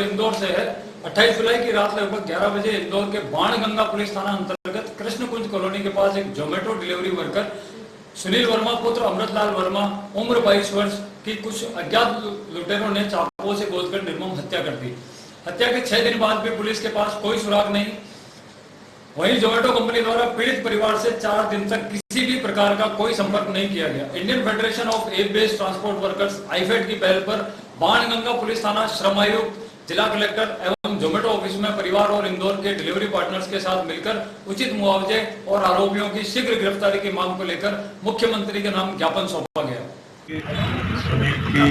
खबर इंदौर से है। 28 जुलाई की रात लगभग 11 बजे इंदौर के बाणगंगा पुलिस थाना अंतर्गत कृष्णकुंज कॉलोनी के पास एक जोमेटो डिलीवरी वर्कर सुनील वर्मा पुत्र अमृतलाल वर्मा उम्र 22 वर्ष की कुछ अज्ञात लुटेरों ने चाकुओं से गोदकर निर्मम हत्या कर दी। हत्या के 6 दिन बाद भी पुलिस के पास कोई सुराग नहीं। वहीं जोमेटो कंपनी द्वारा पीड़ित परिवार से 4 दिन तक किसी भी प्रकार का कोई संपर्क नहीं किया गया। Indian federation of app based transport workers IFAD की पहल पर बाणगंगा पुलिस थाना, श्रम आयुक्त, जिला कलेक्टर एवं जोमेटो ऑफिस में परिवार और इंदौर के डिलीवरी पार्टनर्स के साथ मिलकर उचित मुआवजे और आरोपियों की शीघ्र गिरफ्तारी की मांग को लेकर मुख्यमंत्री के नाम ज्ञापन सौंपा गया। सुनील की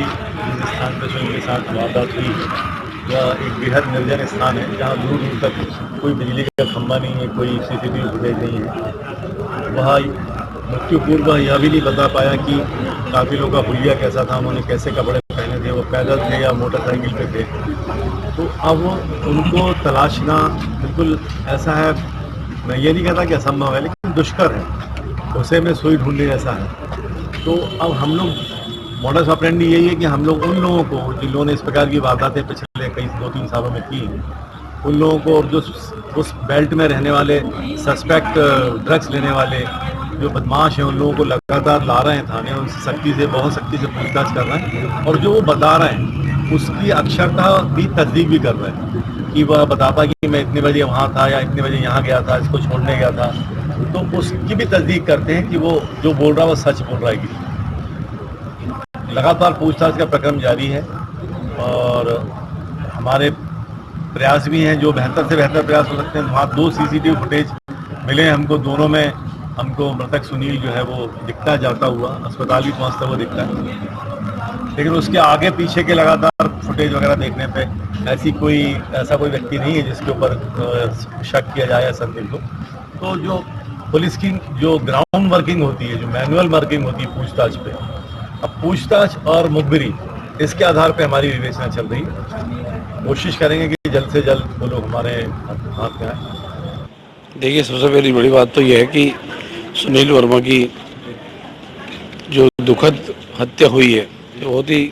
स्थान पर सुनील के साथ वारदात हुई, यह एक बेहद निर्जन स्थान है जहाँ दूर दूर तक कोई बिजली का खंभा नहीं है, कोई सीसीटीवी फुटेज नहीं है। वह मृत्यु पूर्व यह भी नहीं बता पाया कि काफ़ी लोगों का हुलिया कैसा था, उन्होंने कैसे कपड़े पहने थे, वो पैदल थे या मोटरसाइकिल पे थे। तो अब उनको तलाशना बिल्कुल ऐसा है, मैं ये नहीं कहता कि असंभव है, लेकिन दुष्कर है, उसे में सुई ढूंढने जैसा है। तो अब हम लोग मॉडस ऑपरेंडी यही है कि हम लोग उन लोगों को जिन्होंने इस प्रकार की वारदातें पिछले कई 2-3 सालों में की, उन लोगों को जो उस बेल्ट में रहने वाले सस्पेक्ट ड्रग्स लेने वाले जो बदमाश हैं, उन लोगों को लगातार ला रहे हैं थाने, उनसे सख्ती से, बहुत सख्ती से पूछताछ कर रहे हैं। और जो वो बता रहे हैं उसकी अक्षरता भी तस्दीक भी कर रहे हैं कि वह बताता कि मैं इतने बजे वहाँ था या इतने बजे यहाँ गया था, इसको छोड़ने गया था, तो उसकी भी तस्दीक करते हैं कि वो जो बोल रहा है वो सच बोल रहा है कि लगातार पूछताछ का प्रक्रम जारी है। और हमारे प्रयास भी हैं, जो बेहतर से बेहतर प्रयास हो सकते हैं। वहाँ 2 सीसीटीवी फुटेज मिले हमको, दोनों में हमको मृतक सुनील जो है वो दिखता जाता हुआ, अस्पताल भी पहुँचता हुआ दिखता है। लेकिन उसके आगे पीछे के लगातार फुटेज वगैरह देखने पे ऐसा कोई व्यक्ति नहीं है जिसके ऊपर शक किया जाए या संदिग्ध हो। तो जो पुलिस की जो ग्राउंड वर्किंग होती है, जो मैनुअल वर्किंग होती है पूछताछ पे, अब पूछताछ और मुखबिरी इसके आधार पे हमारी विवेचना चल रही है। कोशिश करेंगे कि जल्द से जल्द वो लोग हमारे हाथ में आए। देखिए, सबसे पहली बड़ी बात तो यह है कि सुनील वर्मा की जो दुखद हत्या हुई है, बहुत ही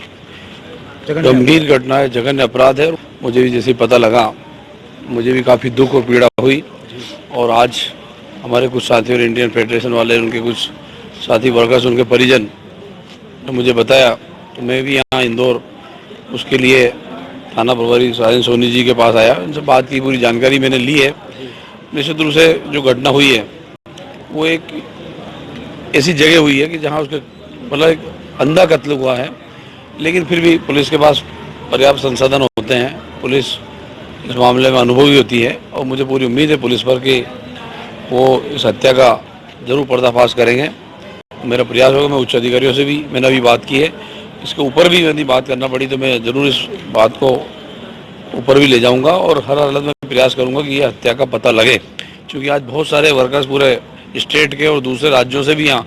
गंभीर घटना है, जघन्य अपराध है। मुझे भी जैसे पता लगा, मुझे भी काफ़ी दुख और पीड़ा हुई। और आज हमारे कुछ साथी और इंडियन फेडरेशन वाले, उनके कुछ साथी वर्कर्स, उनके परिजन ने मुझे बताया, तो मैं भी यहाँ इंदौर उसके लिए थाना प्रभारी राजन सोनी जी के पास आया। उनसे बात की, पूरी जानकारी मैंने ली है। निश्चित रूप से जो घटना हुई है वो एक ऐसी जगह हुई है कि जहाँ उसके मतलब एक अंधा कत्ल हुआ है, लेकिन फिर भी पुलिस के पास पर्याप्त संसाधन होते हैं। पुलिस इस मामले में अनुभवी होती है और मुझे पूरी उम्मीद है पुलिस पर कि वो इस हत्या का जरूर पर्दाफाश करेंगे। मेरा प्रयास होगा, मैं उच्च अधिकारियों से भी मैंने अभी बात की है, इसके ऊपर भी यदि बात करना पड़ी तो मैं ज़रूर इस बात को ऊपर भी ले जाऊंगा और हर हालत में प्रयास करूंगा कि ये हत्या का पता लगे। क्योंकि आज बहुत सारे वर्कर्स पूरे स्टेट के और दूसरे राज्यों से भी यहाँ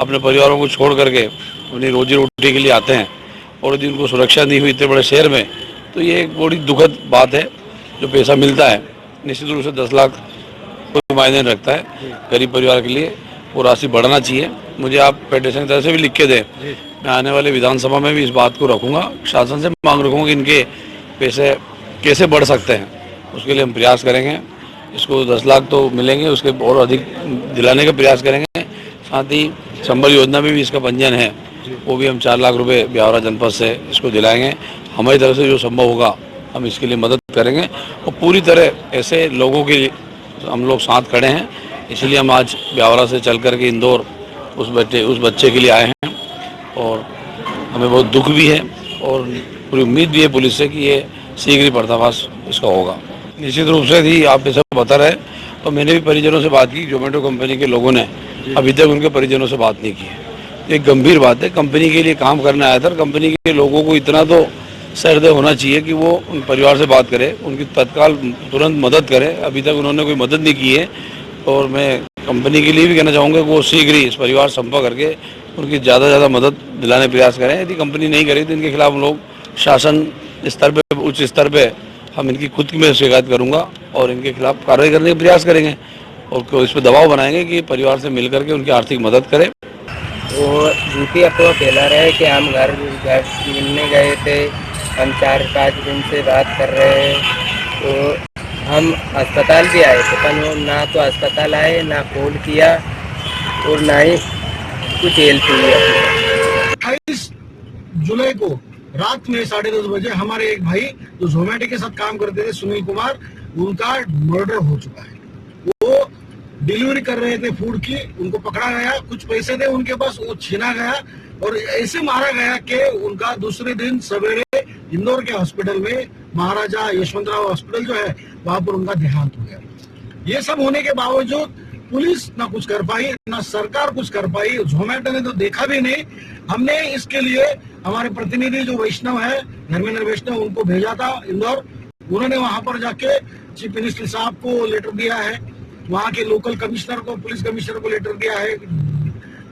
अपने परिवारों को छोड़ करके अपनी रोजी रोटी के लिए आते हैं, और यदि उनको सुरक्षा नहीं हुई इतने बड़े शहर में, तो ये एक बड़ी दुखद बात है। जो पैसा मिलता है निश्चित रूप से 10 लाख कोई मायने रखता है, गरीब परिवार के लिए वो राशि बढ़ना चाहिए। मुझे आप फेडरेशन की तरफ से भी लिख के दें, मैं आने वाले विधानसभा में भी इस बात को रखूंगा, शासन से मांग रखूंगा कि इनके पैसे कैसे बढ़ सकते हैं, उसके लिए हम प्रयास करेंगे। इसको 10 लाख तो मिलेंगे, उसके और अधिक दिलाने का प्रयास करेंगे। साथ ही संबल योजना में भी इसका पंजीयन है, वो भी हम 4 लाख रुपए ब्यावरा जनपद से इसको दिलाएंगे। हमारी तरफ से जो संभव होगा हम इसके लिए मदद करेंगे, और पूरी तरह ऐसे लोगों के लिए हम लोग साथ खड़े हैं। इसलिए हम आज ब्यावरा से चल करके इंदौर उस बच्चे के लिए आए हैं, और हमें बहुत दुख भी है और पूरी उम्मीद भी है पुलिस से कि ये शीघ्र ही पर्दाफाश इसका होगा। निश्चित रूप से ही आप ये सब बता रहे, और मैंने भी परिजनों से बात की। जोमेटो कंपनी के लोगों ने अभी तक उनके परिजनों से बात नहीं की है। एक गंभीर बात है, कंपनी के लिए काम करने आया था, कंपनी के लोगों को इतना तो सहृदय होना चाहिए कि वो उन परिवार से बात करे, उनकी तत्काल तुरंत मदद करे। अभी तक उन्होंने कोई मदद नहीं की है, और मैं कंपनी के लिए भी कहना चाहूँगा कि वो शीघ्र ही इस परिवार संपर्क करके उनकी ज़्यादा से ज़्यादा मदद दिलाने प्रयास करें। यदि कंपनी नहीं करे तो इनके खिलाफ हम लोग शासन स्तर पे, उच्च स्तर पे हम इनकी खुद की मैं शिकायत करूँगा और इनके खिलाफ कार्रवाई करने का प्रयास करेंगे, और इस पर दबाव बनाएंगे कि परिवार से मिल करके उनकी आर्थिक मदद करें। वो झूठी अफवाह फैला रहे हैं कि हम घर मिलने गए थे, हम 4-5 दिन से बात कर रहे हैं। तो हम अस्पताल भी आए थे, पर वो ना तो अस्पताल आए, ना कॉल किया और ना ही कुछ हेल्प हुई। 28 जुलाई को रात में 10:30 बजे हमारे एक भाई जो जोमेटो के साथ काम करते थे, सुनील कुमार, उनका मर्डर हो चुका है। वो डिलीवरी कर रहे थे फूड की, उनको पकड़ा गया, कुछ पैसे थे उनके पास, वो छीना गया और ऐसे मारा गया कि उनका दूसरे दिन सवेरे इंदौर के हॉस्पिटल में, महाराजा यशवंतराव हॉस्पिटल जो है, वहां पर उनका देहांत हो गया। ये सब होने के बावजूद पुलिस ना कुछ कर पाई, ना सरकार कुछ कर पाई, जोमेटो ने तो देखा भी नहीं। हमने इसके लिए हमारे प्रतिनिधि जो वैष्णव है, धर्मेंद्र वैष्णव, उनको भेजा था इंदौर। उन्होंने वहां पर जाके चीफ मिनिस्टर साहब को लेटर दिया है, वहां के लोकल कमिश्नर को, पुलिस कमिश्नर को लेटर दिया है,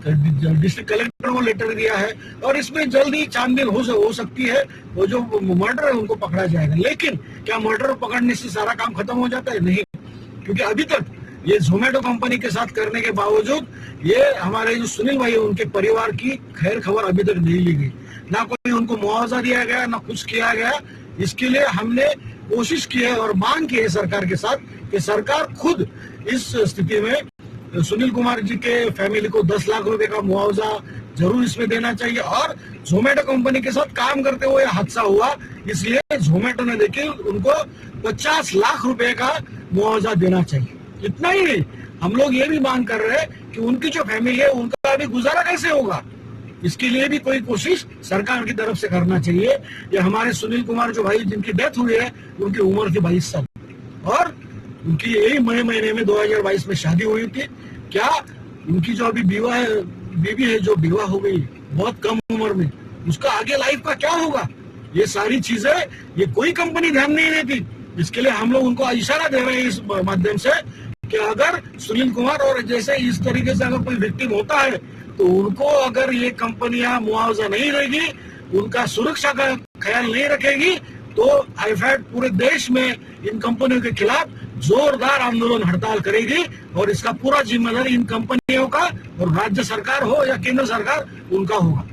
डिस्ट्रिक्ट कलेक्टर को लेटर दिया है और इसमें जल्दी छानबीन हो सकती है। वो जो मर्डर है उनको पकड़ा जाएगा। लेकिन क्या मर्डर पकड़ने से सारा काम खत्म हो जाता है? नहीं, क्योंकि अभी तक ये जोमेटो कंपनी के साथ करने के बावजूद ये हमारे जो सुनील भाई है उनके परिवार की खैर खबर अभी तक नहीं ली गई, ना कोई उनको मुआवजा दिया गया, ना कुछ किया गया। इसके लिए हमने कोशिश की है और मांग की है सरकार के साथ कि सरकार खुद इस स्थिति में सुनील कुमार जी के फैमिली को 10 लाख रुपए का मुआवजा जरूर इसमें देना चाहिए। और जोमेटो कंपनी के साथ काम करते हुए हादसा हुआ, इसलिए जोमेटो ने देखिए उनको 50 लाख रुपए का मुआवजा देना चाहिए। इतना ही नहीं, हम लोग ये भी मांग कर रहे हैं कि उनकी जो फैमिली है उनका अभी गुजारा कैसे होगा, इसके लिए भी कोई कोशिश सरकार की तरफ से करना चाहिए। ये हमारे सुनील कुमार जो भाई जिनकी डेथ हुई है, उनकी उम्र थी 22 साल और उनकी यही मई महीने में 2022 में शादी हुई थी। क्या उनकी जो अभी बीवी है जो विवाह हो गई बहुत कम उम्र में, उसका आगे लाइफ का क्या होगा? ये सारी चीजें ये कोई कंपनी ध्यान नहीं देती। इसके लिए हम लोग उनको इशारा दे रहे हैं इस माध्यम से कि अगर सुनील कुमार और जैसे इस तरीके से अगर कोई विक्टिम होता है तो उनको अगर ये कंपनियां मुआवजा नहीं देगी, उनका सुरक्षा का ख्याल नहीं रखेगी, तो आईफैड पूरे देश में इन कंपनियों के खिलाफ जोरदार आंदोलन हड़ताल करेगी और इसका पूरा जिम्मेदारी इन कंपनियों का और राज्य सरकार हो या केंद्र सरकार, उनका होगा।